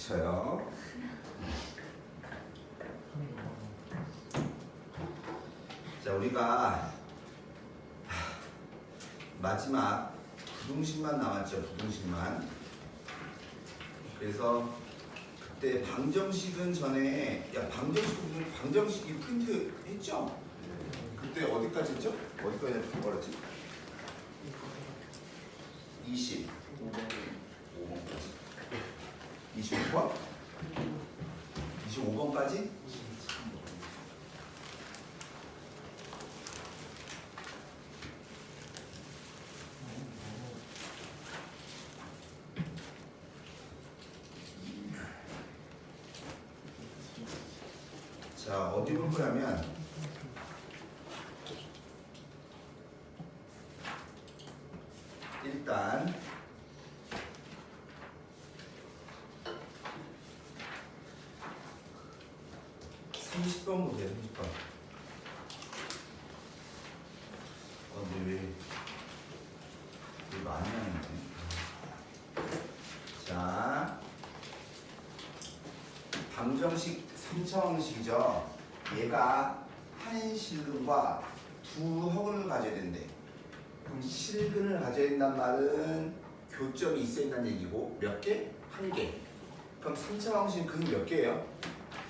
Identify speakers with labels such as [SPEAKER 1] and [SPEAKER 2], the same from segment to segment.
[SPEAKER 1] 닥쳐요. 자, 우리가 마지막 부등식만 남았죠. 부등식만. 그래서 그때 방정식은 전에 방정식이 프린트 했죠? 그때 어디까지 했죠? 어디까지 뭐랬지? 25번까지. 25번? 25번까지? 자, 어디 볼 거냐면 일단 30번 보세요. 30번. 근데 왜 많이 하는데? 자, 방정식 3차 방식이죠. 얘가 한 실근과 두 허근을 가져야 된대. 그럼 실근을 가져야 된단 말은 교점이 있어야 된다는 얘기고 몇 개? 한 개. 그럼 3차 방식은 그게 몇 개예요?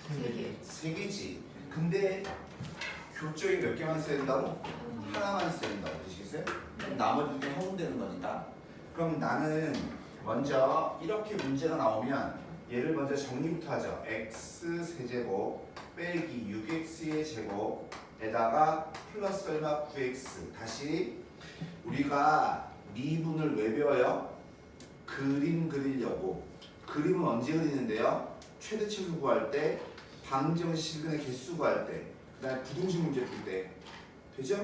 [SPEAKER 2] 3개.
[SPEAKER 1] 3개지. 근데 교점이 몇 개만 있어야 된다고? 하나만 있어야 된다고. 되시겠어요? 그럼 나머지 두 개 허근되는 거니까. 그럼 나는 먼저 이렇게 문제가 나오면 얘를 먼저 정리부터 하죠. x 세제곱 빼기 6x의 제곱에다가 플러스 얼마 9x. 다시 우리가 미분을 왜 배워요? 그림 그리려고. 그림은 언제 그리는데요? 최대치수 구할 때, 방정식의 개수 구할 때, 그 다음에 부등식 문제 풀 때. 되죠?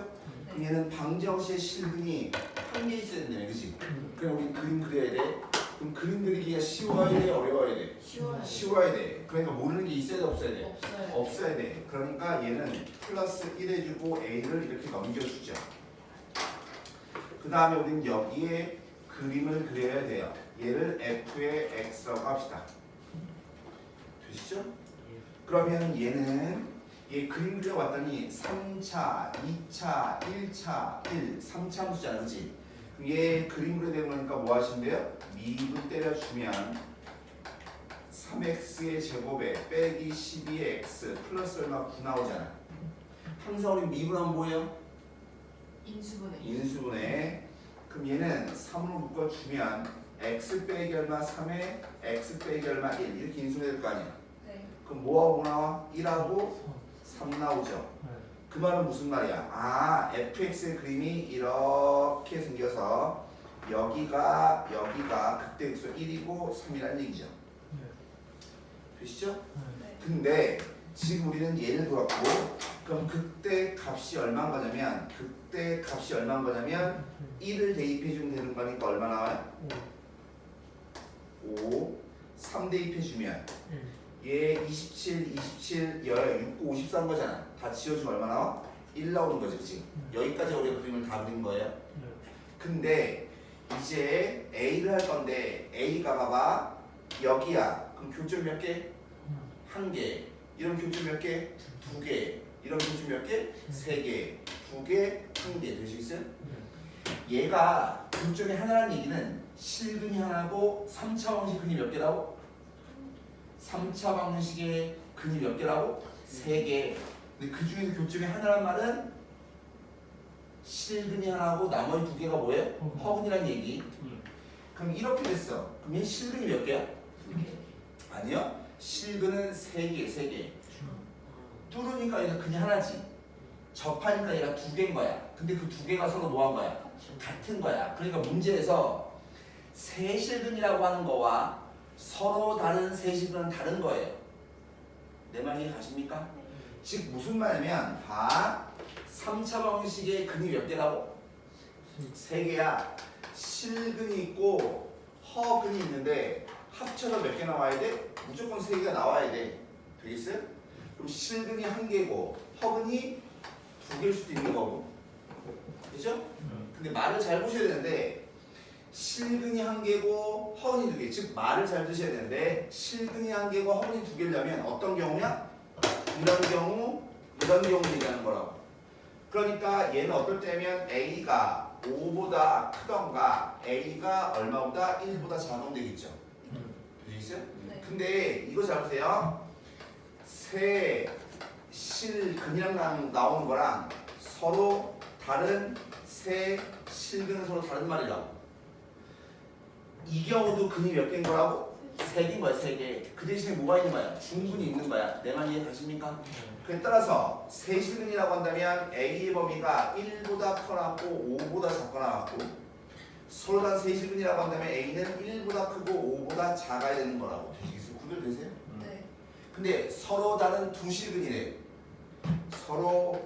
[SPEAKER 1] 그럼 얘는 방정식의 실근이 한 개 있어야 된다며, 그치? 그럼 우리 그림 그려야 돼. 그럼 그림 그리기가 쉬워야 돼? 어려워야 돼?
[SPEAKER 2] 쉬워요.
[SPEAKER 1] 쉬워야 돼. 그러니까 모르는 게 있어야 돼? 없어야 돼?
[SPEAKER 2] 없어요.
[SPEAKER 1] 없어야 돼. 그러니까 얘는 플러스 1 해주고 a를 이렇게 넘겨주죠. 그 다음에 우리는 여기에 그림을 그려야 돼요. 얘를 f의 x라고 합시다. 되시죠? 그러면 얘는 얘 그림 그려봤더니 3차, 2차, 1차, 3차 함수잖아, 그치? 그럼 얘 그림 그려야 되는 거니까 뭐 하신대요? 미분 때려주면 3x의 제곱에 빼기 12의 x 플러스 얼마 9 나오잖아. 항상 우리 미분하면 뭐예요? 인수분해. 그럼 얘는 3으로 묶어주면 x 빼기 얼마 3에 x 빼기 얼마 1 이렇게 인수분해 될 거 아니야.
[SPEAKER 2] 네.
[SPEAKER 1] 그럼 뭐하고 뭐 나와? 1하고 3 나오죠. 그 말은 무슨 말이야? 아, fx의 그림이 이렇게 생겨서 여기가 그때 x 1이고 3이라는 얘기죠. 되시죠?
[SPEAKER 2] 네.
[SPEAKER 1] 근데 지금 우리는 얘를 돌았고, 그럼 그때 값이 얼마인 거냐면 1을 대입해 주면 되는 거니까 얼마 나와요? 5. 3 대입해 주면 얘 27, 6, 9, 54인 거잖아. 다 지워주면 얼마 나와? 1 나오는 거지, 그치? 여기까지 우리가 그림을 다 그린 거예요. 근데 이제 A를 할 건데 A가 봐봐 여기야. 그럼 교점 몇 개? 한 개. 이런 교점 몇 개? 두 개. 이런 교점 몇 개? 세 개. 두 개, 한 개. 되시겠어요? 얘가 교점이 하나라는 얘기는 실근이 하나고 3차 방식 근이 몇 개라고? 3차 방식의 근이 몇 개라고? 3개. 근데 그 중에서 교점이 하나란 말은 실근이 하나고 나머지 두 개가 뭐예요? 허근이란 얘기. 그럼 이렇게 됐어. 그럼 얘 실근이 몇 개야?
[SPEAKER 2] 2개.
[SPEAKER 1] 아니요. 실근은 3개. 뚫으니까 얘가 근이 하나지. 접하니까 얘가 2개인 거야. 근데 그 2개가 서로 뭐 한 거야? 같은 거야. 그러니까 문제에서 세실근이라고 하는 거와 서로 다른 세실근은 다른 거예요. 내 말 이해 가십니까? 즉 무슨 말이냐면 다 3차 방식의 근이 몇 개라고? 3개야. 실근이 있고 허근이 있는데 합쳐서 몇 개 나와야 돼? 무조건 3개가 나와야 돼. 되겠어요? 그럼 실근이 1개고 허근이 2개일 수도 있는 거고. 그죠? 근데 말을 잘 보셔야 되는데 실근이 한 개고 허근이 두 개. 즉 말을 잘 드셔야 되는데 실근이 한 개고 허근이 두 개려면 어떤 경우냐? 이런 경우, 이런 경우 얘기하는 거라고. 그러니까 얘는 어떨 때면 A가 5보다 크던가 A가 얼마보다 1보다 작으면 되겠죠. 되겠어요?
[SPEAKER 2] 네.
[SPEAKER 1] 근데 이거 잘 보세요. 세 실근이랑 나오는 거랑 서로 다른 세 실근은 서로 다른 말이라고. 이 경우도 근이 몇 개인 거라고? 3개인 거야, 3개. 그 대신에 뭐가 있는 거야? 중근이 있는 거야. 내 말 이해 가십니까? 그에 따라서 세 실근이라고 한다면 A의 범위가 1보다 커나고 5보다 작거나 같고 서로 다른 세 실근이라고 한다면 A는 1보다 크고 5보다 작아야 되는 거라고. 되시겠어요? 구별되세요?
[SPEAKER 2] 네.
[SPEAKER 1] 근데 서로 다른 두 실근이래. 서로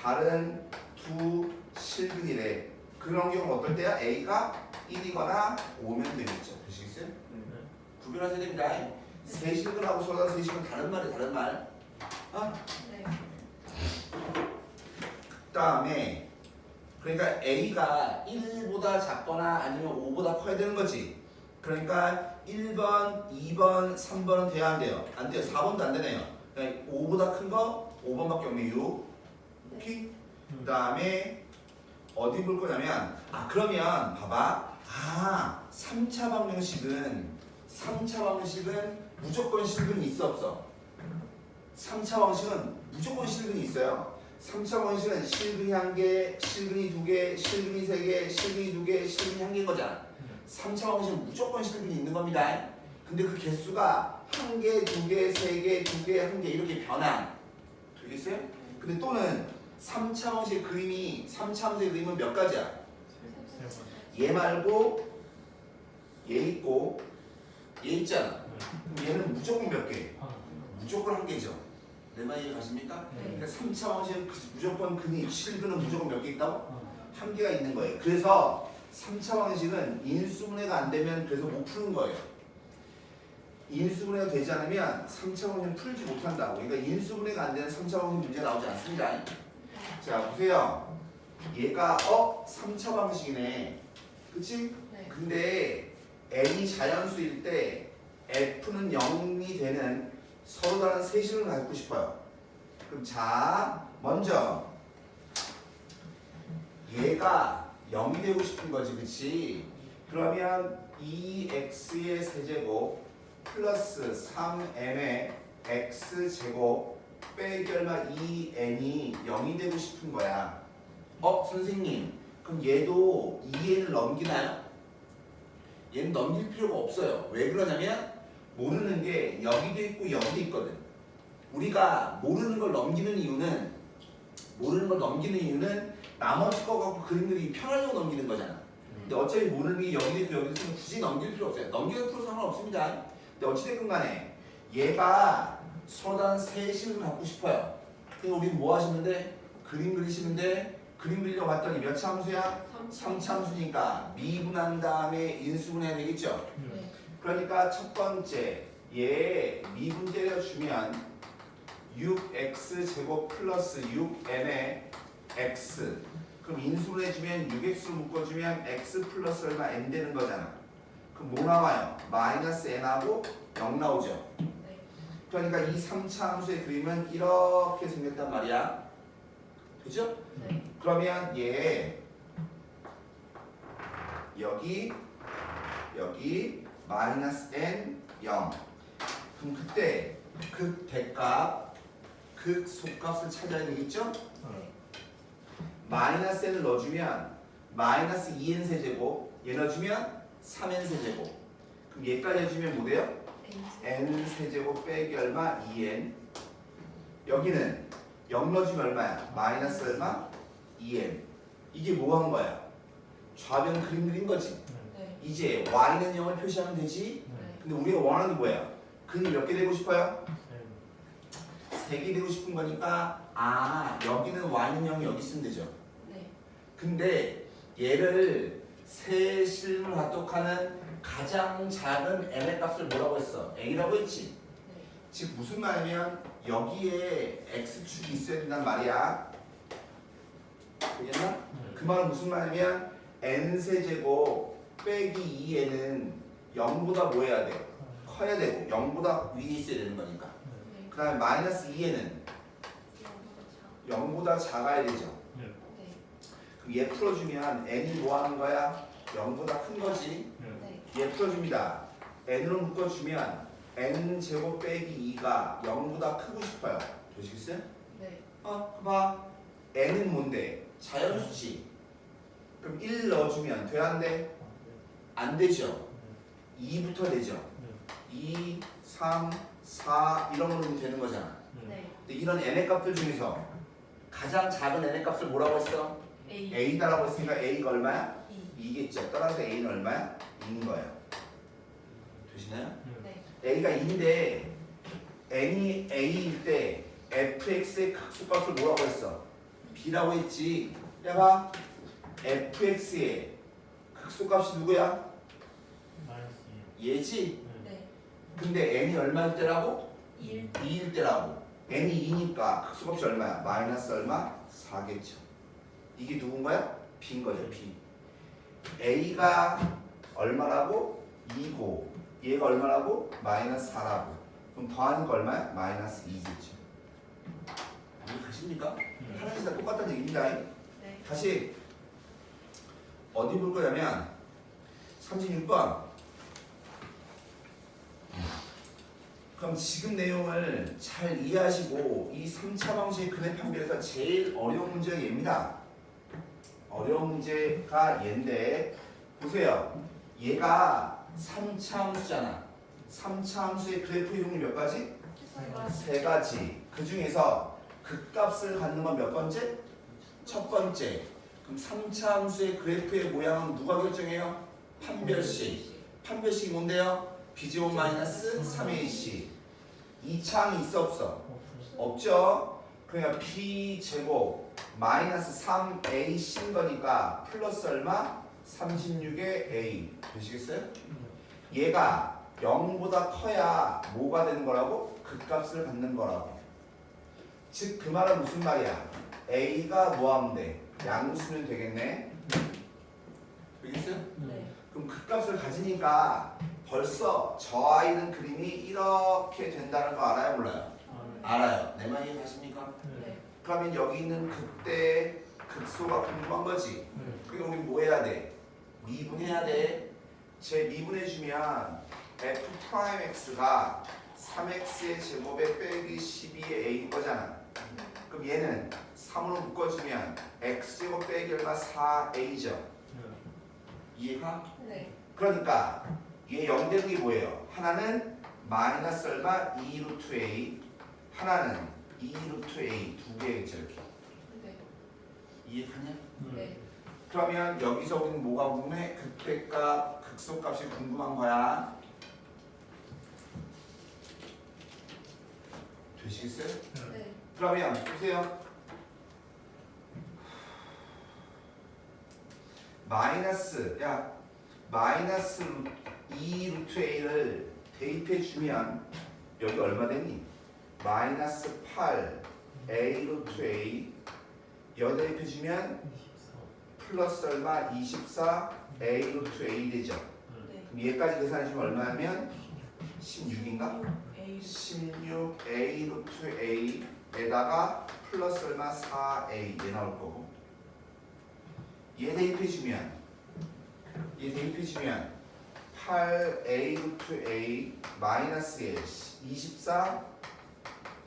[SPEAKER 1] 다른 두 실근이래. 그런 경우는 어떨 때야? A가 1이거나 5면 되겠죠. 되시겠어요? 구별하셔야 됩니다. 세 실근하고 서로 다른 세 실근 다른 말이 다른 말.
[SPEAKER 2] 네.
[SPEAKER 1] 그 다음에 그러니까 A가 1보다 작거나 아니면 5보다 커야 되는 거지. 그러니까 1번, 2번, 3번은 돼야 안 돼요. 안 돼요. 4번도 안 되네요. 그러니까 5보다 큰 거 5번밖에 없네. 6. 오케이? 그 다음에 어디 볼 거냐면 그러면 봐봐. 3차 방정식은 무조건 실근이 있어 없어? 3차 방식은 무조건 실근이 있어요. 3차 방식은 실근이 1개, 실근이 2개, 실근이 3개, 실근이 2개, 실근이 1개인 거잖아. 3차 방식은 무조건 실근이 있는 겁니다. 근데 그 개수가 1개, 2개, 3개, 2개, 1개 이렇게 변함. 되겠어요? 근데 또는 3차 방식의 그림이 3차 함수의 그림은 몇 가지야? 얘 말고 얘 있고 얘 있잖아. 그럼 얘는 무조건 몇 개? 무조건 1개죠. 내 말 이해 가십니까? 그러니까 3차 방식은 무조건 근이 실근은 무조건 몇 개 있다고? 1개가 있는 거예요. 그래서 3차 방식은 인수분해가 안 되면 그래서 못 푸는 거예요. 인수분해가 되지 않으면 3차 방식은 풀지 못한다고. 그러니까 인수분해가 안 되는 3차 방식 문제가 나오지 않습니다. 자 보세요. 얘가 3차 방식이네. 그치?
[SPEAKER 2] 네.
[SPEAKER 1] 근데 n이 자연수일 때 f는 0이 되는 서로 다른 세실을 갖고 싶어요. 그럼 자 먼저 얘가 0이 되고 싶은 거지. 그치? 그러면 2x의 세제곱 플러스 3m의 x제곱 빼기 얼마 2n이 0이 되고 싶은 거야. 선생님 그럼 얘도 2n을 넘기나요? 얘는 넘길 필요가 없어요. 왜 그러냐면 모르는 게 여기도 있고 여기도 있거든. 우리가 모르는 걸 넘기는 이유는 나머지 거 갖고 그림 그리기 편하려고 넘기는 거잖아. 근데 어차피 모르는 게 여기도 있고 여기도 있으면 굳이 넘길 필요 없어요. 넘기는 필요 상관없습니다. 근데 어찌됐건 간에 얘가 서로 다른 세 실을 갖고 싶어요. 그럼 우리 뭐 하시면 돼? 그림 그리시는데 그림 그리려고 봤더니 몇 차 함수야? 3차 함수니까 미분한 다음에 인수분해야 되겠죠?
[SPEAKER 2] 네.
[SPEAKER 1] 그러니까 첫 번째 얘 미분 때려주면 6x제곱 플러스 6m의 x 그럼 인수분해주면 6x를 묶어주면 x 플러스 얼마 n 되는 거잖아. 그럼 뭐 나와요? 마이너스 n하고 0 나오죠?
[SPEAKER 2] 네.
[SPEAKER 1] 그러니까 이 3차 함수의 그림은 이렇게 생겼단 말이야. 그죠?
[SPEAKER 2] 네.
[SPEAKER 1] 그러면 얘 여기 마이너스 n 0 그럼 그때 극 대값 극 속값을 찾아야 되겠죠?
[SPEAKER 2] 네.
[SPEAKER 1] 마이너스 n을 넣어주면 마이너스 2n 세제곱 얘 넣어주면 3n 세제곱 그럼 얘까지 해주면 뭐 돼요? n 세제곱 빼기 얼마? 2n 여기는 0 넣어주면 얼마야? 마이너스 얼마? 2n 이게 뭐 한 거야? 좌변 그림 그린 거지.
[SPEAKER 2] 네.
[SPEAKER 1] 이제 y는 0을 표시하면 되지.
[SPEAKER 2] 네.
[SPEAKER 1] 근데 우리가 원하는 게 뭐야? 근이 몇 개 되고 싶어요? 3개 되고 싶은 거니까 여기는 y는 0이 여기 있으면 되죠.
[SPEAKER 2] 네.
[SPEAKER 1] 근데 얘를 세 실을 합독하는 가장 작은 n의 값을 뭐라고 했어? a라고 했지.
[SPEAKER 2] 네.
[SPEAKER 1] 즉 무슨 말이냐면 여기에 x축이 있어야 된단 말이야. 되겠나? 그 말은 무슨 말이냐면 n세제곱 빼기 2에는 0보다 뭐 해야 돼? 커야 되고 0보다 위에 있어야 되는 거니까.
[SPEAKER 2] 네.
[SPEAKER 1] 그 다음에 마이너스 2에는 0보다 작아야 되죠.
[SPEAKER 2] 네.
[SPEAKER 1] 그럼 얘 풀어주면 n이 뭐 하는 거야? 0보다 큰 거지.
[SPEAKER 2] 네.
[SPEAKER 1] 얘 풀어줍니다. n으로 묶어주면 n제곱 빼기 2가 0보다 크고 싶어요. 보시겠어요?
[SPEAKER 2] 네.
[SPEAKER 1] 봐. n은 뭔데? 자연수지. 그럼 1 넣어주면 돼? 안 돼? 안 되죠. 2부터 되죠. 2, 3, 4 이런 걸로 되는 거잖아.
[SPEAKER 2] 네.
[SPEAKER 1] 근데 이런 n의 값들 중에서 가장 작은 n의 값을 뭐라고 했어?
[SPEAKER 2] A.
[SPEAKER 1] a다라고 했으니까 a가 얼마야?
[SPEAKER 2] 2.
[SPEAKER 1] 2겠죠. 따라서 a는 얼마야? 2인 거예요. 되시나요?
[SPEAKER 2] 네.
[SPEAKER 1] a가 2인데 n이 a일 때 fx의 극소값을 뭐라고 했어? b라고 했지. 야봐. fx의 극소값이 누구야? 얘지.
[SPEAKER 2] 네.
[SPEAKER 1] 근데 n이 얼마일 때라고?
[SPEAKER 2] 1.
[SPEAKER 1] 2일 때라고. n이 2니까 극소값이 얼마야? 마이너스 얼마? 4겠죠. 이게 누군가요? b인 거죠. b. a가 얼마라고? 2고 얘가 얼마라고? 마이너스 4라고. 그럼 더하니까 얼마야? 마이너스 2겠죠. 이해가십니까? 하는 짓 다 똑같다는 얘기입니다.
[SPEAKER 2] 네.
[SPEAKER 1] 다시 어디 볼 거냐면 36번. 그럼 지금 내용을 잘 이해하시고 이 3차 방식의 근해 판별에서 제일 어려운 문제가 얘입니다. 어려운 문제가 얘인데 보세요. 얘가 3차 함수잖아. 3차 함수의 그래프 이동이 몇 가지? 세 가지. 그 중에서 극값을 갖는 건 몇 번째? 첫 번째. 그럼 3차 함수의 그래프의 모양은 누가 결정해요? 판별식. 판별식이 뭔데요? b제곱 마이너스 3ac. 2차항이 있어 없어? 없죠. 그러니까 b제곱 마이너스 3ac인 거니까 플러스 얼마? 36의 a. 되시겠어요? 얘가 0보다 커야 뭐가 되는 거라고? 극값을 갖는 거라고. 즉 그 말은 무슨 말이야? a가 뭐 하면 돼? 양수면 되겠네. 되겠어요?
[SPEAKER 2] 네.
[SPEAKER 1] 그럼 극값을 가지니까 벌써 저 아이는 그림이 이렇게 된다는 거 알아요? 몰라요? 알아요. 내 말 이해가십니까?
[SPEAKER 2] 네.
[SPEAKER 1] 그러면 여기 있는 극대 극소가 궁금한 거지. 그러니까 우리 뭐 해야 돼? 미분해야 돼. 제 미분해주면 f'x가 3x의 제곱에 빼기 12의 a인 거잖아. 그럼 얘는 3으로 묶어주면 x제곱 빼기 얼마? 4a죠. 이해가?
[SPEAKER 2] 네.
[SPEAKER 1] 그러니까 얘 0 되는 게 뭐예요? 하나는 마이너스 얼마? 2 루트 a, 하나는 2 루트 a 두 개겠죠. 이렇게.
[SPEAKER 2] 네.
[SPEAKER 1] 이해가냐?
[SPEAKER 2] 네.
[SPEAKER 1] 그러면 여기서 우리는 뭐가 궁금해? 극대값, 극소값이 궁금한 거야. 되시겠어요?
[SPEAKER 2] 네.
[SPEAKER 1] 그러면 보세요. 마이너스 2 루트 a를 대입해 주면 여기 얼마 되니? 마이너스 8 a 루트 a 여기 대입해 주면 플러스 얼마? 24 a 루트 a 되죠.
[SPEAKER 2] 네.
[SPEAKER 1] 그럼 얘까지 계산해주면 얼마냐면 16인가?
[SPEAKER 2] 16A.
[SPEAKER 1] 16 a 루트 a에다가 플러스 얼마? 4a 얘 나올 거고 얘 대입해주면 8a 루트 a 마이너스에 24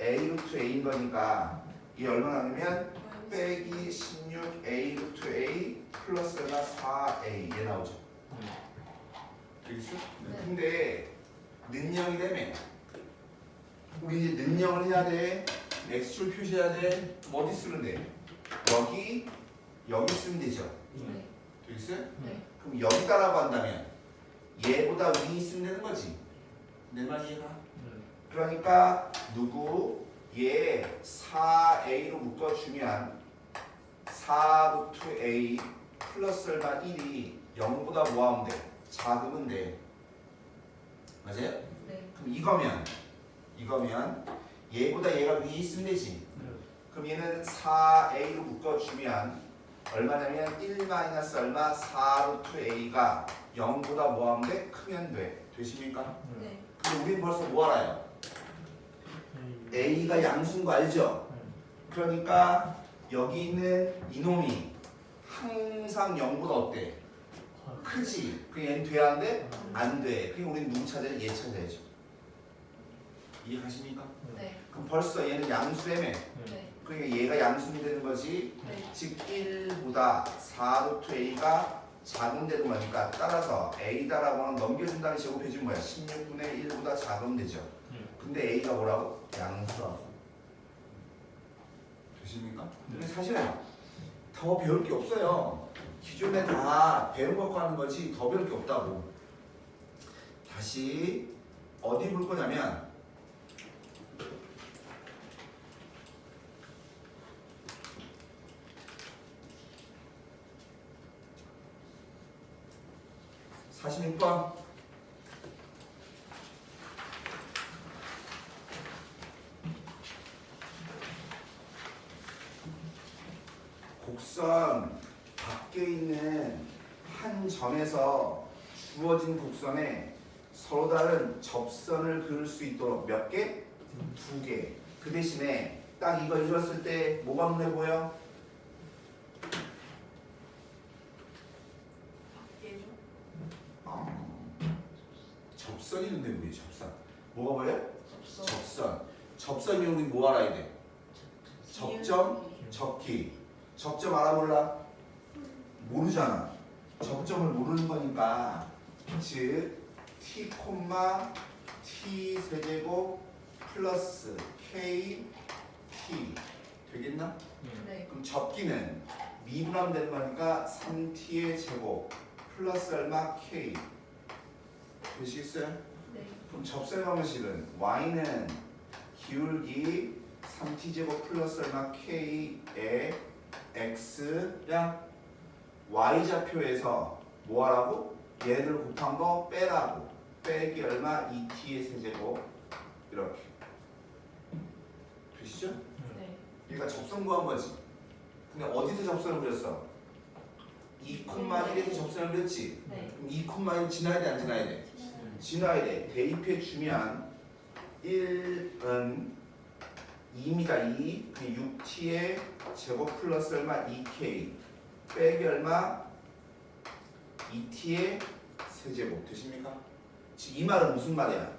[SPEAKER 1] a 루트 a인 거니까 이게 얼마 나오면 빼기 16 a 루트 a 플러스 얼마? 4a 얘 나오죠. 알겠어?
[SPEAKER 2] 네.
[SPEAKER 1] 근데 능력이 되면 우리 이제 능력을 해야 돼. x축을 표시해야 돼. 그럼 어디 쓰면 돼? 여기 쓰면 되죠.
[SPEAKER 2] 네.
[SPEAKER 1] 되겠어요?
[SPEAKER 2] 네.
[SPEAKER 1] 그럼 여기다라고 한다면 얘보다 위에 있으면 되는 거지. 내 말 이해가? 그러니까 누구? 얘 4a로 묶어주면 4 루트 a 플러스 얼마 1이 0보다 뭐 하면 돼? 작으면 돼. 맞아요?
[SPEAKER 2] 네.
[SPEAKER 1] 그럼 이거면 얘보다 얘가 위에 있으면 되지. 그럼 얘는 4a로 묶어주면 얼마냐면 1 마이너스 얼마 4루트 a가 0보다 뭐 하면 돼? 크면 돼. 되십니까?
[SPEAKER 2] 네.
[SPEAKER 1] 근데 우린 벌써 뭐 알아요? a가 양수인 거 알죠? 그러니까 여기 있는 이놈이 항상 0보다 어때? 크지? 그게 n 돼야 안 돼? 안 돼. 그러니까 우린 누구 찾아야 돼? 얘 찾아야죠. 이해가십니까?
[SPEAKER 2] 네.
[SPEAKER 1] 그럼 벌써 얘는 양수라며.
[SPEAKER 2] 네.
[SPEAKER 1] 그러니까 얘가 양수이 되는 거지.
[SPEAKER 2] 네.
[SPEAKER 1] 즉 1보다 4루트 a가 작은 되는 거니까 따라서 a다라고 하는 넘겨준다는 제곱해주면 뭐야? 16분의 1보다 작으면 되죠. 근데 a가 뭐라고? 양수라고. 되십니까? 근데 사실은 더 배울 게 없어요. 기존에 다 배운 것 하는 거지 더 배울 게 없다고. 다시 어디 볼 거냐면 (46번) 곡선 밖에 있는 한 점에서 주어진 곡선에 서로 다른 접선을 그을 수 있도록 몇 개? 2개. 그 대신에 딱 이거 읽었을 때 뭐가 눈에 보여?
[SPEAKER 2] 밖에죠?
[SPEAKER 1] 접선이 눈에 보여. 접선. 뭐가 보여?
[SPEAKER 2] 접선.
[SPEAKER 1] 접선. 접선이면 우리 뭐 알아야 돼? 접점, 접기. 접점 알아 몰라? 모르잖아. 접점을 모르는 거니까 즉 t, t 세제곱 플러스 k t 되겠나?
[SPEAKER 2] 네.
[SPEAKER 1] 그럼 접기는 미분하면 되는 거니까 3t의 제곱 플러스 얼마 k 되시겠어요?
[SPEAKER 2] 네.
[SPEAKER 1] 그럼 접선의 방식은 y는 기울기 3t 제곱 플러스 얼마 k의 x야 y좌표에서 뭐 하라고? 얘를 곱한 거 빼라고. 빼기 얼마? 2t의 세제곱 이렇게 되시죠?
[SPEAKER 2] 네.
[SPEAKER 1] 그러니까 접선 구한 거지. 근데 어디서 접선을 그렸어? 2,1에서 접선을 그렸지?
[SPEAKER 2] 네.
[SPEAKER 1] 그럼 2,1 지나야 돼 안 지나야 돼? 지나야 돼. 대입해 주면 1은 2입니다. 2. 그 6t의 제곱 플러스 얼마? 2k 빼기 얼마? 2t의 세제곱 되십니까? 지금 이 말은 무슨 말이야?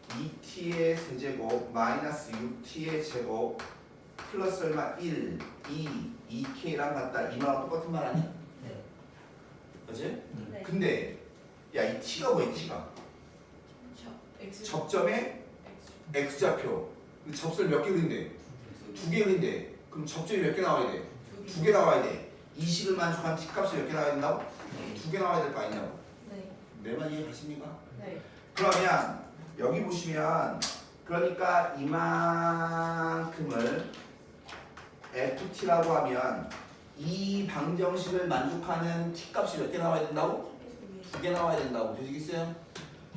[SPEAKER 1] 2t의 세제곱 마이너스 6t의 제곱 플러스 얼마? 1, 2, 2k랑 같다. 이 말은 똑같은 말 아니야?
[SPEAKER 2] 네.
[SPEAKER 1] 그치?
[SPEAKER 2] 네.
[SPEAKER 1] 근데 야 이 t가 뭐야 t가?
[SPEAKER 2] X.
[SPEAKER 1] 접점의
[SPEAKER 2] X.
[SPEAKER 1] x좌표. 근데 접선을 몇 개 그린대? 2개 그린대. 그럼 접점이 몇 개 나와야 돼?
[SPEAKER 2] 두
[SPEAKER 1] 2개 나와야 돼. 20을 만족한 t값이 몇 개 나와야 된다고?
[SPEAKER 2] 네.
[SPEAKER 1] 2개 나와야 될 거 아니냐고.
[SPEAKER 2] 네.
[SPEAKER 1] 내 말 이해가십니까?
[SPEAKER 2] 네.
[SPEAKER 1] 그러면 여기 보시면 그러니까 이만큼을 ft라고 하면 이 방정식을 만족하는 t값이 몇 개 나와야 된다고? 2개 나와야 된다고. 되시겠어요?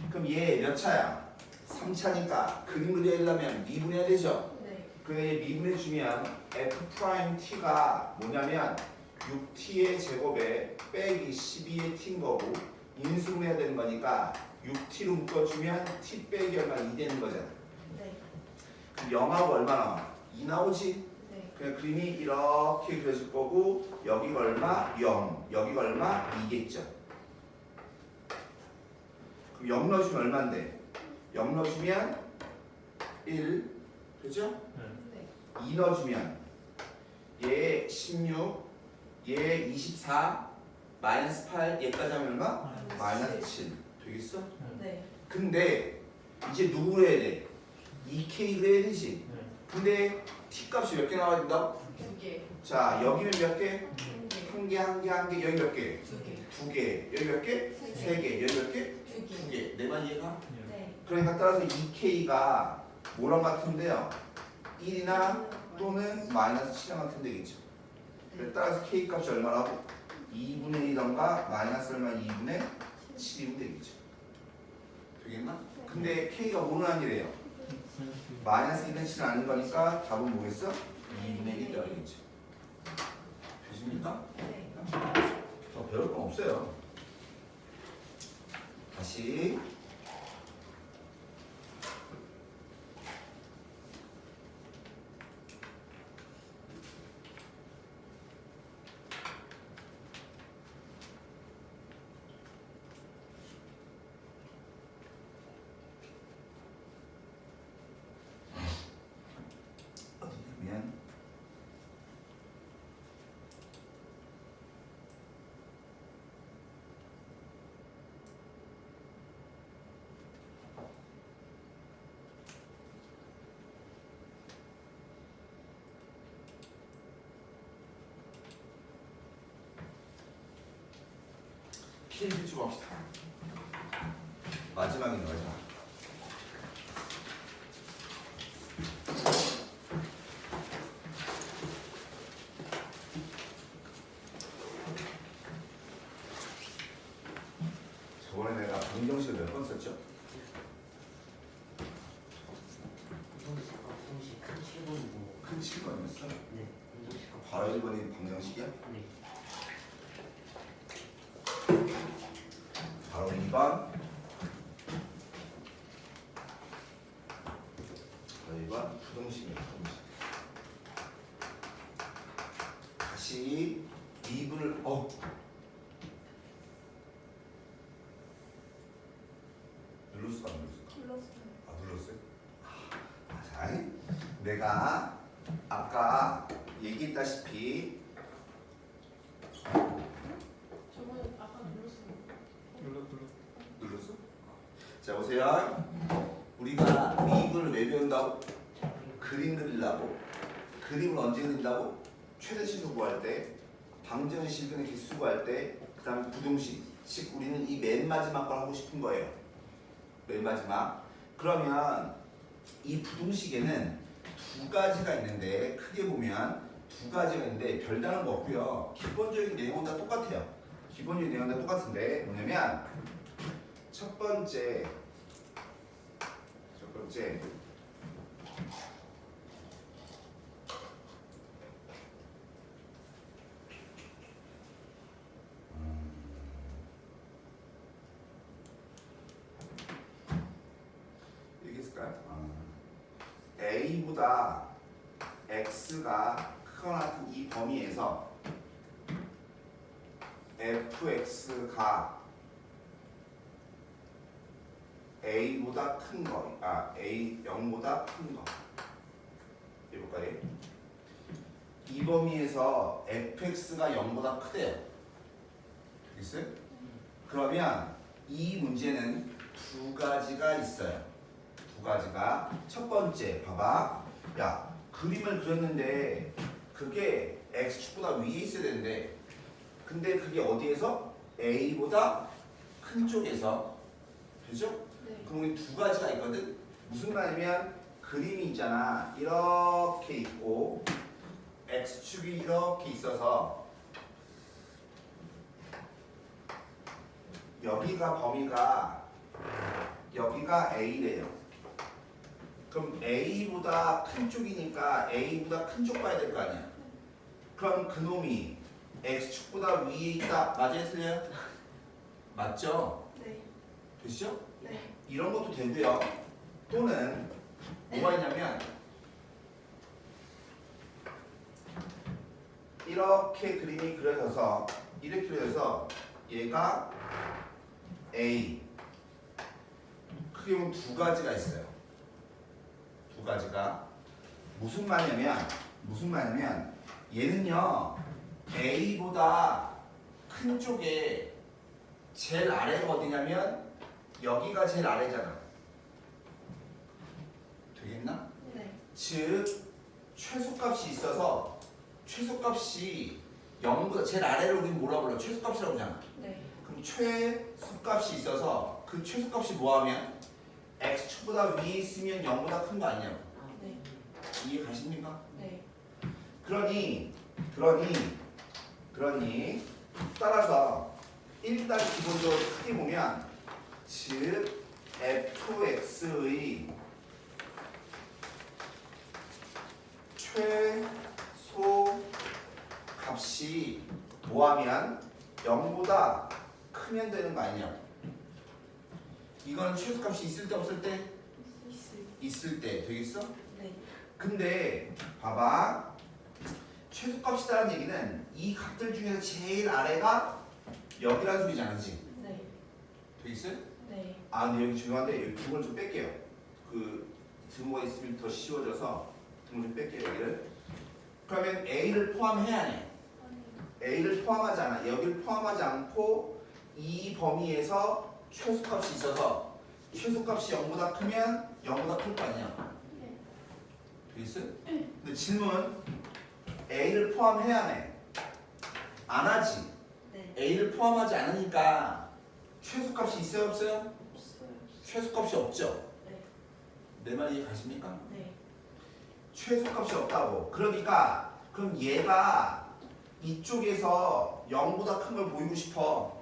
[SPEAKER 1] 그럼 얘 몇 차야? 3차니까 그림 그리려면 미분해야 되죠?
[SPEAKER 2] 네.
[SPEAKER 1] 그래 미분해 주면 f't가 뭐냐면 6t의 제곱에 빼기 12의 t인 거고 인수분해야 되는 거니까 6t로 묶어주면 t 빼기 얼마 2 되는 거잖아.
[SPEAKER 2] 네.
[SPEAKER 1] 그럼 0하고 얼마 나와? 2 나오지?
[SPEAKER 2] 네.
[SPEAKER 1] 그냥 그림이 이렇게 그려질 거고 여기가 얼마? 0 여기가 얼마? 2겠죠. 그럼 0 넣어주면 얼마인데? 0 넣어주면 1 그죠?
[SPEAKER 2] 네.
[SPEAKER 1] 2 넣어주면 얘 16, 얘 24, 마이너스 8, 얘까지 하면 얼마? 마이너스 7 되겠어?
[SPEAKER 2] 네.
[SPEAKER 1] 근데 이제 누구 해야 돼? 2K를 해야 되지. 근데 T값이 몇 개 나와야 된다고?
[SPEAKER 2] 두 개.
[SPEAKER 1] 자 여기는 몇 개?
[SPEAKER 2] 한 개.
[SPEAKER 1] 한 개, 여기 몇 개?
[SPEAKER 2] 두 개.
[SPEAKER 1] 두 개, 여기 몇 개?
[SPEAKER 2] 세 개.
[SPEAKER 1] 세 개, 여기 몇 개?
[SPEAKER 2] 두 개.
[SPEAKER 1] 두 개. 내 말 이해가?
[SPEAKER 2] 네.
[SPEAKER 1] 그러니까 따라서 2K가 뭐랑 같은데요? 1이나 또는 마이너스 7이랑 같은 되겠죠. 그래서 따라서 K 값이 얼마라고? 2분의 1이던가 마이너스 얼마 2분의 7이면 되겠죠. 되겠나? 근데 K가 뭐는 아니래요. 마이너스 2분의 7은 아닌 거니까 답은 뭐겠어? 2분의 1이 되겠죠. 되십니까? 됩니까?
[SPEAKER 2] 네.
[SPEAKER 1] 더 배울 건 없어요. 다시 어디냐면 퀴즈 좀 합시다. 마지막인 거죠. 저번에 내가 방정식을 몇 번 썼죠?
[SPEAKER 3] 운동식과 공식 큰 7번이고
[SPEAKER 1] 큰 7번이었어?
[SPEAKER 3] 네 운동식과
[SPEAKER 1] 바로 1번이 방정식이야?
[SPEAKER 3] 네
[SPEAKER 1] 바로 2번 바로 2번 부등식이야. 부등식. 다시 2분을 눌렀어 안 눌렀어?
[SPEAKER 2] 불렀어요.
[SPEAKER 1] 아 눌렀어요? 자, 내가 아까 얘기했다시피
[SPEAKER 2] 저번에 아까 불렀어요.
[SPEAKER 1] 눌렀어? 자 보세요. 우리가 미분을 왜 배운다고? 그림 그리려고. 그림을 언제 그린다고? 최대식을 구할 때, 방정식의 개수 구할 때, 그 다음에 부등식. 즉 우리는 이 맨 마지막 걸 하고 싶은 거예요. 맨 마지막. 그러면 이 부등식에는 두 가지가 있는데 크게 보면 두 가지가 있는데 별다른 거 없고요. 기본적인 내용은 다 똑같아요. 기본적인 내용은 다 똑같은데 뭐냐면 첫 번째 이게 있을까요? A보다 X가 크거나 같은 이 범위에서 fx가 a보다 큰 거, a 0보다 큰 거. 해볼까요? 이 범위에서 fx가 0보다 크대요. 되겠어요? 그러면 이 문제는 두 가지가 있어요. 두 가지가. 첫 번째, 봐봐. 야, 그림을 그렸는데 그게 x축보다 위에 있어야 되는데 근데 그게 어디에서? a보다 큰 쪽에서. 되죠?
[SPEAKER 2] 네.
[SPEAKER 1] 그럼 우리 두 가지가 있거든. 무슨 말이면 그림이 있잖아. 이렇게 있고 x축이 이렇게 있어서 여기가 범위가 여기가 a래요. 그럼 a보다 큰 쪽이니까 a보다 큰 쪽 봐야 될 거 아니야. 그럼 그놈이 x축보다 위에 있다. 맞아요? 틀려요? 맞죠?
[SPEAKER 2] 네.
[SPEAKER 1] 되시죠?
[SPEAKER 2] 네.
[SPEAKER 1] 이런 것도 되고요. 또는 뭐가 있냐면 이렇게 그림이 그려져서 이렇게 그려져서 얘가 A. 크게 보면 두 가지가 있어요. 두 가지가 무슨 말이냐면 얘는요 A보다 큰 쪽에 제일 아래가 어디냐면 여기가 제일 아래잖아. 되겠나?
[SPEAKER 2] 네.
[SPEAKER 1] 즉 최소값이 있어서 최소값이 0보다 제일 아래를 우리는 뭐라 불러? 최소값이라고 하잖아.
[SPEAKER 2] 네.
[SPEAKER 1] 그럼 최소값이 있어서 그 최소값이 뭐하면 x축보다 위에 있으면 0보다 큰 거 아니냐고.
[SPEAKER 2] 네.
[SPEAKER 1] 이해 가십니까?
[SPEAKER 2] 네.
[SPEAKER 1] 그러니 따라서 일단 기본적으로 크게 보면 즉 fx의 최소 값이 뭐하면 0보다 크면 되는 거 아니냐. 이건 최소값이 있을 때 없을 때? 있을 때 되겠어?
[SPEAKER 2] 네.
[SPEAKER 1] 근데 봐봐. 최소값이라는 얘기는 이 값들 중에서 제일 아래가 여기라는 소리잖아, 그치?
[SPEAKER 2] 네.
[SPEAKER 1] 되겠어요?
[SPEAKER 2] 네.
[SPEAKER 1] 아, 근데 여기 중요한데 여기 등을 좀 뺄게요. 그 등호가 있으면 더 쉬워져서 등을 좀 뺄게요, 여기를. 그러면 A를 포함해야 해. A를 포함하지 않아. 여기를 포함하지 않고 이 범위에서 최소값이 있어서 최소값이 0보다 크면 0보다 클 거 아니야.
[SPEAKER 2] 네.
[SPEAKER 1] 되겠어요? 근데 질문 A를 포함해야 해. 안 하지.
[SPEAKER 2] 네.
[SPEAKER 1] A를 포함하지 않으니까 최소값이 있어요, 없어요?
[SPEAKER 2] 없어요.
[SPEAKER 1] 최소값이 없죠.
[SPEAKER 2] 네.
[SPEAKER 1] 내 말이 이해가십니까?
[SPEAKER 2] 네.
[SPEAKER 1] 최소값이 없다고. 그러니까 그럼 얘가 이쪽에서 0보다 큰 걸 보이고 싶어.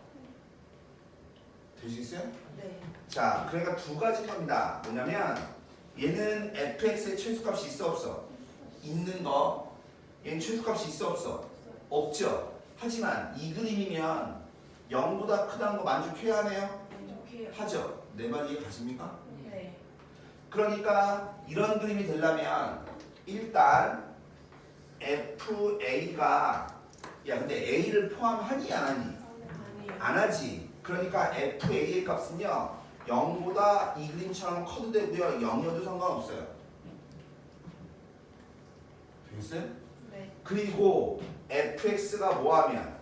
[SPEAKER 1] 되시겠어요?
[SPEAKER 2] 네.
[SPEAKER 1] 자, 그러니까 두 가지 겁니다. 뭐냐면 얘는 fx의 최소값이 있어 없어? 있는 거. 얘는 최소값이 있어 없어? 없죠. 하지만 이 그림이면 0보다 크다는 거 만족해야 하네요?
[SPEAKER 2] 만족해요.
[SPEAKER 1] 하죠. 내 말 이해가십니까?
[SPEAKER 2] 네.
[SPEAKER 1] 그러니까 이런 그림이 되려면 일단 FA가 야 근데 A를 포함하니 안 하니?
[SPEAKER 2] 아니요.
[SPEAKER 1] 안 하지. 그러니까 FA의 값은요 0보다 이 그림처럼 커도 되고요 0이어도 상관없어요. 되겠어요?
[SPEAKER 2] 네.
[SPEAKER 1] 그리고 FX가 뭐하면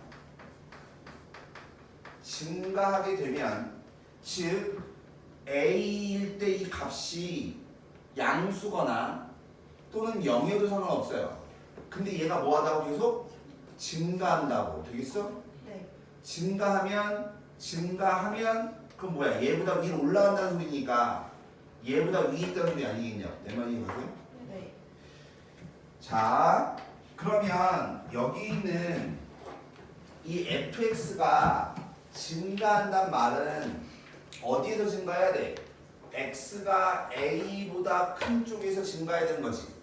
[SPEAKER 1] 증가하게 되면 즉 A일 때 이 값이 양수거나 또는 0이어도 상관없어요. 근데 얘가 뭐하다고 계속 증가한다고. 되겠어?
[SPEAKER 2] 네.
[SPEAKER 1] 증가하면 그럼 뭐야? 얘보다 위로 올라간다는 소리니까 얘보다 위에 있다는 소리 아니겠냐? 내 말이 이거죠?
[SPEAKER 2] 네.
[SPEAKER 1] 자, 그러면 여기 있는 이 fx가 증가한단 말은 어디에서 증가해야 돼? x가 a보다 큰 쪽에서 증가해야 되는 거지.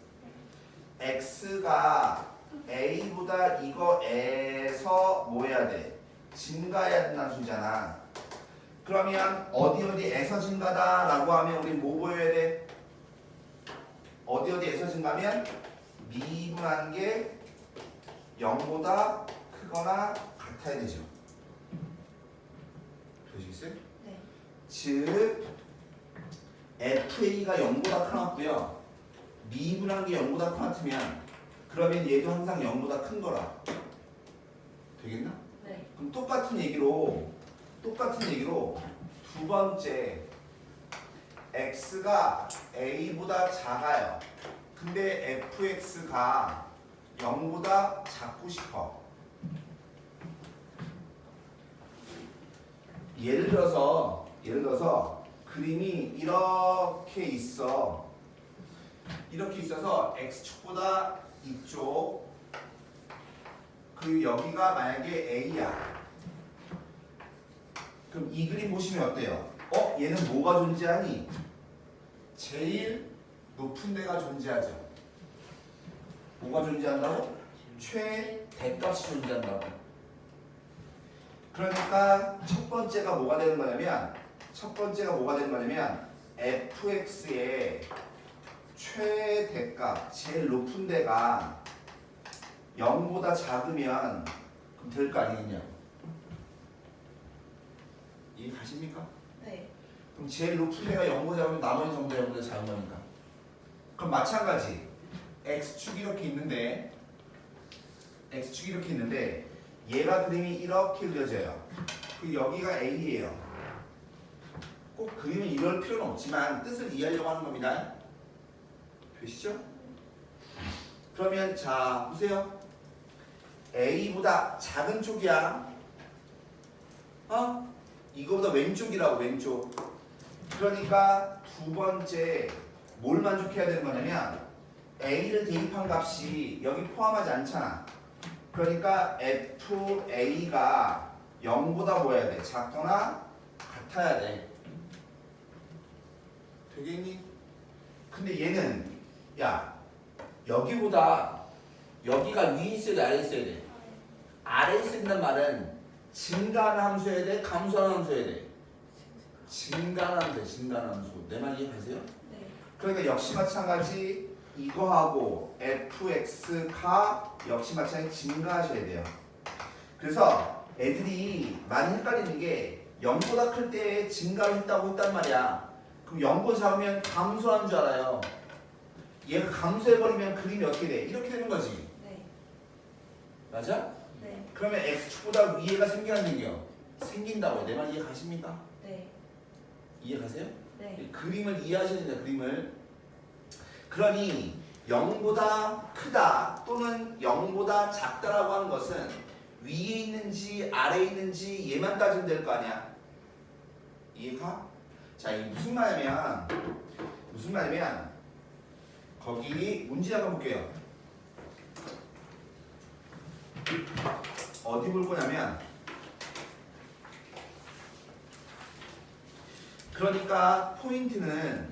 [SPEAKER 1] x가 a보다 이거에서 뭐 해야 돼? 증가해야 된다는 소리잖아. 그러면 어디에서 증가다 라고 하면 우리 뭐 보여야 돼? 어디에서 증가하면 미분한 게 0보다 크거나 같아야 되죠. 되시겠어요?
[SPEAKER 2] 네.
[SPEAKER 1] 즉 FA가 0보다 크고요. 미분한 게 0보다 크면 그러면 얘도 항상 0보다 큰 거라. 되겠나?
[SPEAKER 2] 네.
[SPEAKER 1] 그럼 똑같은 얘기로 두 번째 x가 a보다 작아요. 근데 fx가 0보다 작고 싶어. 예를 들어서 그림이 이렇게 있어. 이렇게 있어서 x축보다 이쪽 그리고 여기가 만약에 a야. 그럼 이 그림 보시면 어때요? 얘는 뭐가 존재하니? 제일 높은 데가 존재하죠. 뭐가 존재한다고? 최대값이 존재한다고. 그러니까 첫 번째가 뭐가 되는 거냐면 fx의 최대값, 제일 높은 데가 0보다 작으면 그럼 될 거 아니겠냐고. 이해가십니까?
[SPEAKER 2] 네.
[SPEAKER 1] 그럼 제일 높은 데가 0보다 작으면 나머지 전부 다 0보다 작은 거니까. 그럼 마찬가지 x축이 이렇게 있는데 얘가 그림이 이렇게 그려져요. 그 여기가 a예요. 꼭 그림이 이럴 필요는 없지만 뜻을 이해하려고 하는 겁니다. 되시죠? 그러면 자 보세요. a보다 작은 쪽이야. 이거보다 왼쪽이라고. 왼쪽. 그러니까 두 번째 뭘 만족해야 되는 거냐면 a를 대입한 값이 여기 포함하지 않잖아. 그러니까 fa가 0보다 뭐 해야 돼? 작거나 같아야 돼. 되겠니? 근데 얘는 야 여기보다 여기가 위에 있어야 돼? 아래에 있어야 돼? 아래에 쓴다는 말은 증가하는 함수여야 돼? 감소하는 함수여야 돼? 증가하는 함수야. 증가하는 함수. 내 말 이해가세요?
[SPEAKER 2] 네.
[SPEAKER 1] 그러니까 역시 마찬가지 이거하고 fx가 역시 마찬가지 증가하셔야 돼요. 그래서 애들이 많이 헷갈리는 게 0보다 클 때 증가를 했다고 했단 말이야. 그럼 0보 잡으면 감소한 줄 알아요. 얘가 감소해버리면 그림이 어떻게 돼? 이렇게 되는 거지.
[SPEAKER 2] 네.
[SPEAKER 1] 맞아?
[SPEAKER 2] 네.
[SPEAKER 1] 그러면 x축보다 위에가 생겨 안 생겨? 생긴다고. 내 말 이해 가십니까?
[SPEAKER 2] 네.
[SPEAKER 1] 이해 가세요?
[SPEAKER 2] 네.
[SPEAKER 1] 그림을 이해하셔야 된다. 그림을. 그러니 0보다 크다 또는 0보다 작다라고 하는 것은 위에 있는지 아래에 있는지 얘만 따지면 될 거 아니야. 이해가? 자, 이게 무슨 말이냐면 거기 문제 한번 볼게요. 어디 볼 거냐면 그러니까 포인트는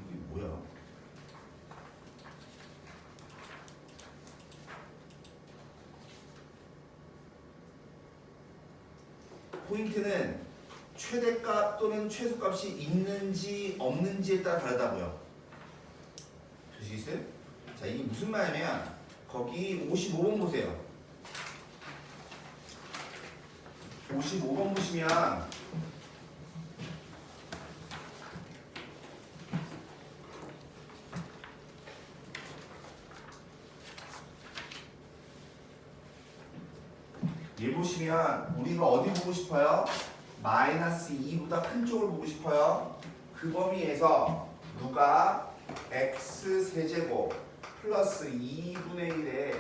[SPEAKER 1] 이게 뭐야? 포인트는 최대값 또는 최소값이 있는지 없는지에 따라 다르다고요. 보시겠어요? 자, 이게 무슨 말이냐면 거기 55번 보세요. 55번 보시면 얘 보시면 우리가 어디 보고 싶어요? 마이너스 2보다 큰 쪽을 보고 싶어요. 그 범위에서 누가 x세제곱 플러스 2분의 1의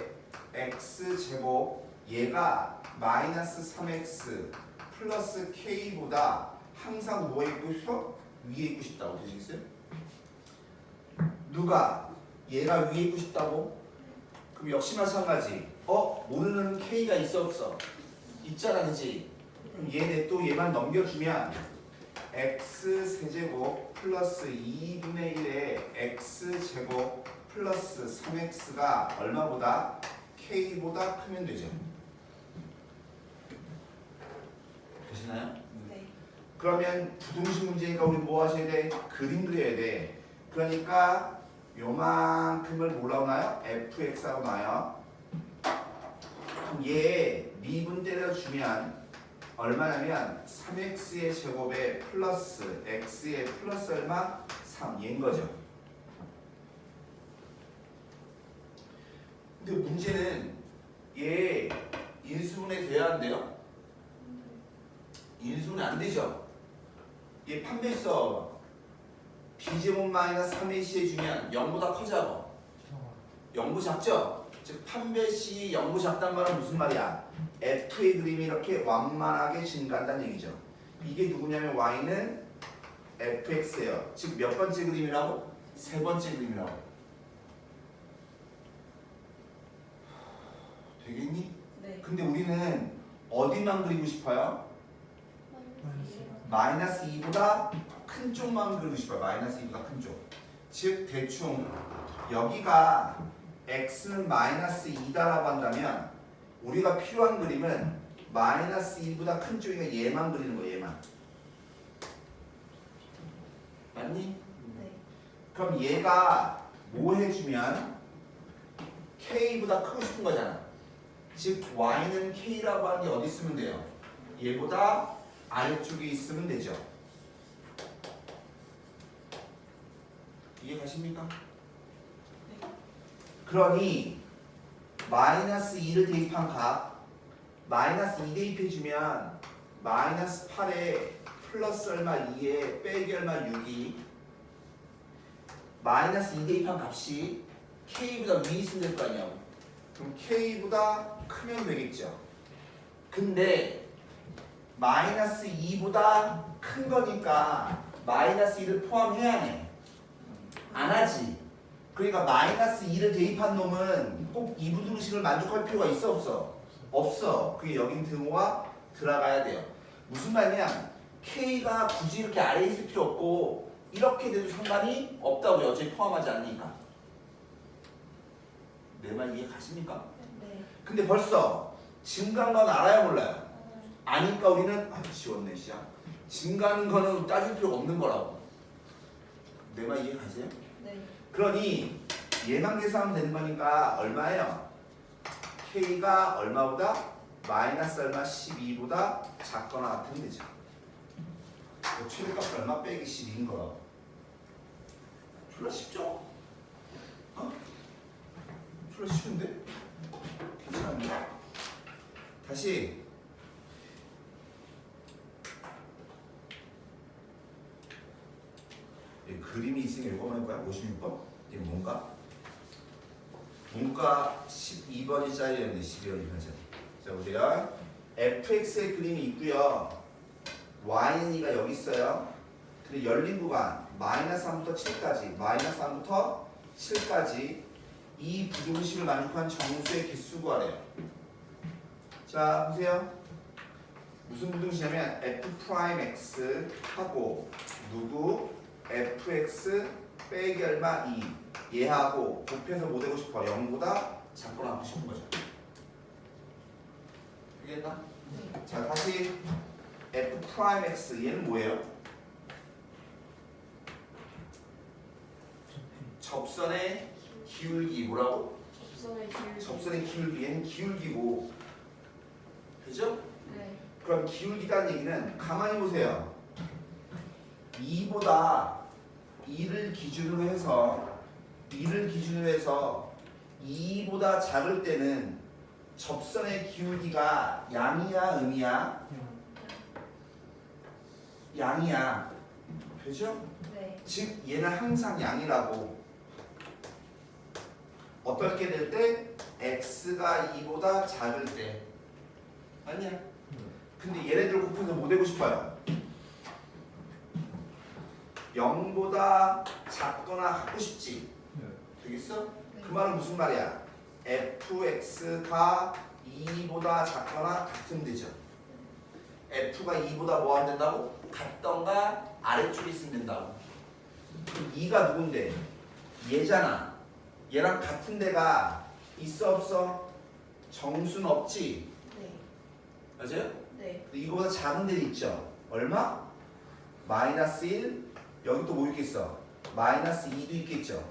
[SPEAKER 1] x제곱 얘가 마이너스 3x 플러스 k보다 항상 뭐에 있고 싶어? 위에 있고 싶다고 되시겠어요? 누가 얘가 위에 있고 싶다고? 그럼 역시 마찬가지. 모르는 k가 있어 없어? 있잖아, 그지? 그럼 얘네 또 얘만 넘겨주면 x세제곱 플러스 2분의 1의 x제곱 플러스 3x가 얼마보다? k보다 크면 되죠. 되시나요?
[SPEAKER 2] 네.
[SPEAKER 1] 그러면 부등식 문제니까 우리 뭐 하셔야 돼? 그림 그려야 돼. 그러니까 요만큼을 뭐라고 나요? fx라고 나요. 그럼 얘 미분 때려주면 얼마냐면 3x의 제곱에 플러스 x의 플러스 얼마? 3 얘인 거죠. 근데 문제는 얘 인수분해 돼야 한대요. 인수분해 안 되죠. 얘 판별서 b제곱 마이너스 3ac 해주면 0보다 커져. 0보 작죠? 즉 판별시 0보 작단 말은 무슨 말이야? f의 그림이 이렇게 완만하게 증가한다는 얘기죠. 이게 누구냐면 y는 fx예요. 즉 몇 번째 그림이라고? 세 번째 그림이라고. 되겠니?
[SPEAKER 2] 네.
[SPEAKER 1] 근데 우리는 어디만 그리고 싶어요? 마이너스 2보다 큰 쪽만 그리고 싶어요. 마이너스 2보다 큰 쪽. 즉 대충 여기가 x는 마이너스 2다라고 한다면 우리가 필요한 그림은 마이너스 2보다 큰 쪽이니까 얘만 그리는 거예요. 얘만. 맞니?
[SPEAKER 2] 네.
[SPEAKER 1] 그럼 얘가 뭐 해주면 k보다 크고 싶은 거잖아. 즉 y는 k라고 하는 게 어디 있으면 돼요? 얘보다 아래쪽에 있으면 되죠. 이해가십니까?
[SPEAKER 2] 네.
[SPEAKER 1] 그러니 마이너스 2를 대입한 값 마이너스 2 대입해주면 마이너스 8에 플러스 얼마 2에 빼기 얼마 6이 마이너스 2 대입한 값이 k보다 위에 있으면 될 거 아니야. 그럼 k보다 크면 되겠죠. 근데 마이너스 2보다 큰 거니까 마이너스 2를 포함해야 해. 안 하지. 그러니까 마이너스 2를 대입한 놈은 꼭 이부등식을 만족할 필요가 있어 없어? 없어. 그게 여긴 등호가 들어가야 돼요. 무슨 말이냐? K가 굳이 이렇게 아래에 있을 필요 없고 이렇게 돼도 상관이 없다고요. 어차피 포함하지 않으니까. 내 말 이해 가십니까?
[SPEAKER 2] 네.
[SPEAKER 1] 근데 벌써 증가한 건 알아요 몰라요? 아니까 우리는 지웠네 시야. 증가하는 거는 따질 필요가 없는 거라고. 내 말 이해 가세요?
[SPEAKER 2] 네.
[SPEAKER 1] 그러니 얘만 계산하면 되는 거니까 얼마예요? K가 얼마보다? 마이너스 얼마? 12보다 작거나 같으면 되죠. 최대값 얼마 빼기 12인 거라고. 졸라 쉽죠? 어? 졸라 쉬운데? 괜찮은데? 다시 그림이 있으니까 이거 한번 해볼까요? 56번? 이게 뭔가? 문과 12번이 짜리였는데 12번이 짜리. 자 보세요. fx의 그림이 있고요. y는 2가 여기 있어요. 근데 열린 구간 마이너스 3부터 7까지 마이너스 3부터 7까지 이 부등식을 만족한 정수의 개수 구하래요. 자 보세요. 무슨 부등식이냐면 f'(x) 하고 누구? fx 빼기 얼마 2 얘하고 곱해서 뭐 되고 싶어? 0보다 작거나 하고 싶은 거죠. 알겠나?
[SPEAKER 2] 네.
[SPEAKER 1] 자 다시 f'x 얘는 뭐예요? 접선의 기울기 뭐라고?
[SPEAKER 2] 접선의 기울기.
[SPEAKER 1] 접선의 기울기 얘는 기울기고 그죠?
[SPEAKER 2] 네.
[SPEAKER 1] 그럼 기울기라는 얘기는 가만히 보세요. 2보다 2를 기준으로 해서 2보다 작을 때는 접선의 기울기가 양이야 음이야? 양이야. 그죠?
[SPEAKER 2] 네.
[SPEAKER 1] 즉 얘는 항상 양이라고. 어떻게 될 때? x가 2보다 작을 때. 아니야. 근데 얘네들 곱해서 뭐 되고 싶어요? 0보다 작거나 하고 싶지. 되겠어?
[SPEAKER 2] 네.
[SPEAKER 1] 그 말은 무슨 말이야? fx가 2보다 작거나 같으면 되죠. f가 2보다 뭐 안 된다고? 같던가 아래쪽에 있으면 된다고. 그럼 2가 누군데? 얘잖아. 얘랑 같은 데가 있어 없어? 정수는 없지.
[SPEAKER 2] 네.
[SPEAKER 1] 맞아요?
[SPEAKER 2] 네.
[SPEAKER 1] 근데 이거보다 작은 데 있죠. 얼마? 마이너스 1. 여기 또 뭐 있겠어? 마이너스 2도 있겠죠.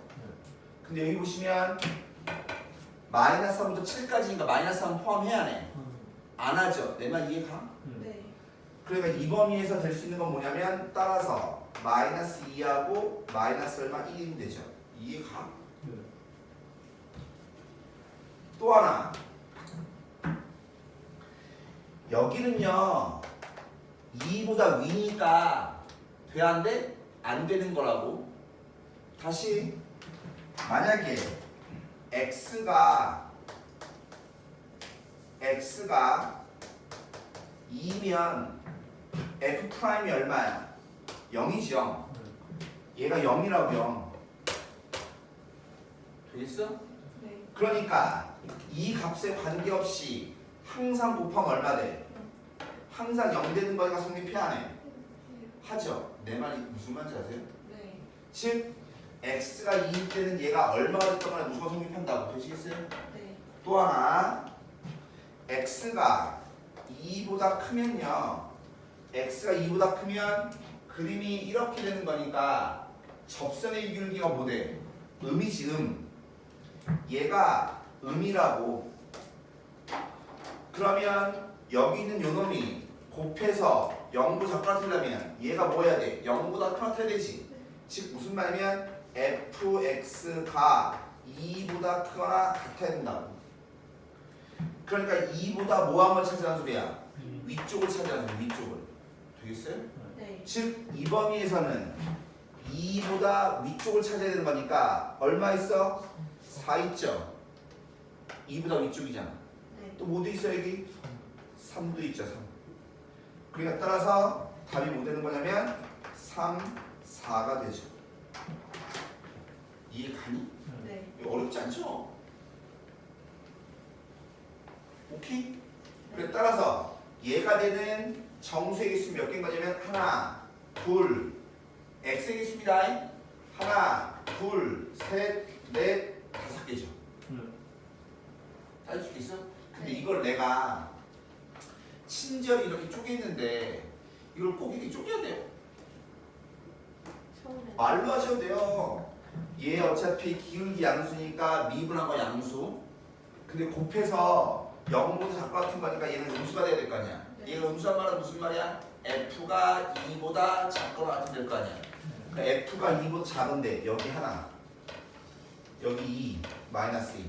[SPEAKER 1] 근데 여기 보시면 마이너스 3부터 7까지니까 마이너스 3 포함해야 해. 안 하죠. 내 말 이해가?
[SPEAKER 2] 네.
[SPEAKER 1] 그러니까 이 범위에서 될 수 있는 건 뭐냐면 따라서 마이너스 2하고 마이너스 얼마 1이면 되죠. 이해가? 또 하나. 여기는요 2보다 위니까 돼 안 돼? 안 되는 거라고. 다시 만약에 x가 2면 f 프라임이 얼마야? 0이지 0. 얘가 0이라고 0. 되겠어?
[SPEAKER 2] 네.
[SPEAKER 1] 그러니까 이 값에 관계없이 항상 곱하면 얼마 돼? 항상 0 되는 거니까 성립해야 안 해? 하죠. 내 말이 무슨 말인지 아세요?
[SPEAKER 2] 네.
[SPEAKER 1] 즉 x가 2일 때는 얘가 얼마가 됐던 간에 무조건 성립한다고. 되시겠어요?
[SPEAKER 2] 네.
[SPEAKER 1] 또 하나 x가 2보다 크면요 x가 2보다 크면 그림이 이렇게 되는 거니까 접선의 기울기가 뭐돼? 음이지 음. 얘가 음이라고. 그러면 여기 있는 요놈이 곱해서 0보다 작거나 같으려면 얘가 뭐 해야 돼? 0보다 크거나 같아야 되지. 즉 무슨 말이냐면 fx가 2보다 크거나 같아야 된다고. 그러니까 2보다 뭐 한 번 차지하는 소리야? 위쪽을 차지하는 소리. 위쪽을. 되겠어요?
[SPEAKER 2] 네.
[SPEAKER 1] 즉 이 범위에서는 2보다 위쪽을 차지해야 되는 거니까 얼마 있어? 4 있죠? 2보다 위쪽이잖아.
[SPEAKER 2] 네.
[SPEAKER 1] 또 뭐도 있어 여기? 3도 있죠. 3. 그러니까 따라서 답이 뭐 되는 거냐면 3, 4가 되죠. 이해 가니?
[SPEAKER 2] 네.
[SPEAKER 1] 이거 어렵지 않죠? 오케이? 그래 따라서 얘가 되는 정수의 개수 몇 개인 거냐면 하나, 둘, x의 개수입니다. 하나, 둘, 셋, 넷, 다섯 개죠.
[SPEAKER 2] 네.
[SPEAKER 1] 찾을 수 있어? 근데
[SPEAKER 4] 네.
[SPEAKER 1] 이걸 내가 친절히 이렇게 쪼개있는데 이걸 꼭 이렇게 쪼개야 돼요.
[SPEAKER 4] 처음에.
[SPEAKER 1] 말로 하셔도 돼요. 얘 어차피 기울기 양수니까 미분하고 양수. 근데 곱해서 0보다 작고 같은 거니까 얘는 음수가 돼야 될 거 아니야.
[SPEAKER 4] 네.
[SPEAKER 1] 얘가 음수한 말은 무슨 말이야? f가 2보다 작거나 같으면 될 거 아니야. 그러니까 f가 2보다 작은데 여기 하나, 여기 2, 마이너스 2.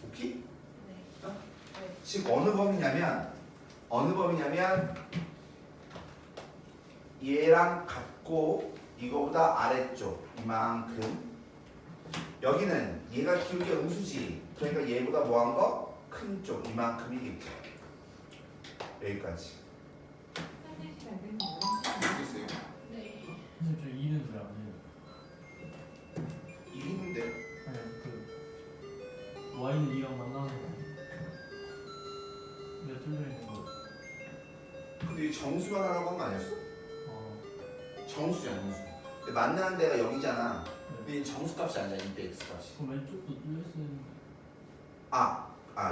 [SPEAKER 1] 오케이?
[SPEAKER 4] 네.
[SPEAKER 1] 어?
[SPEAKER 4] 네.
[SPEAKER 1] 지금 어느 범위냐면 얘랑 같고 이거보다 아래쪽 이만큼. 여기는 얘가 기울기가 음수지. 그러니까 얘보다 뭐한 거? 큰 쪽 이만큼이겠죠. 여기까지. 알겠어요?
[SPEAKER 4] 네.
[SPEAKER 2] 선생님 저 2는 왜 안 해요?
[SPEAKER 1] 이 있는데
[SPEAKER 2] 아니 그 y는 2랑 만나는 거 왜 뚫려 있는 거?
[SPEAKER 1] 근데 이 정수가 하라고 한 거 아니었어?
[SPEAKER 2] 어.
[SPEAKER 1] 정수야 정수. 근데 만나는 데가 여기잖아.
[SPEAKER 2] 네.
[SPEAKER 1] 근데 이 정수값이 아니야. 이 x값이.
[SPEAKER 2] 그럼 왼쪽도 뚫려 있는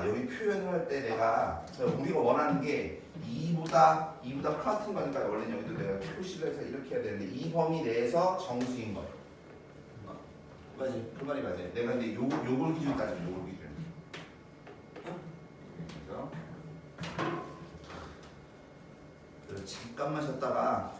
[SPEAKER 1] 여기 표현을 할 때 내가 우리가 원하는 게 2보다 같은 거니까 원래는 여기도 내가 표시를 해서 이렇게 해야 되는데 이 범위 내에서 정수인 거예요. 맞지? 그 말이 맞아요. 내가 근데 요걸 기준 따져. 요걸 기준. 그래서 잠깐만 쉬었다가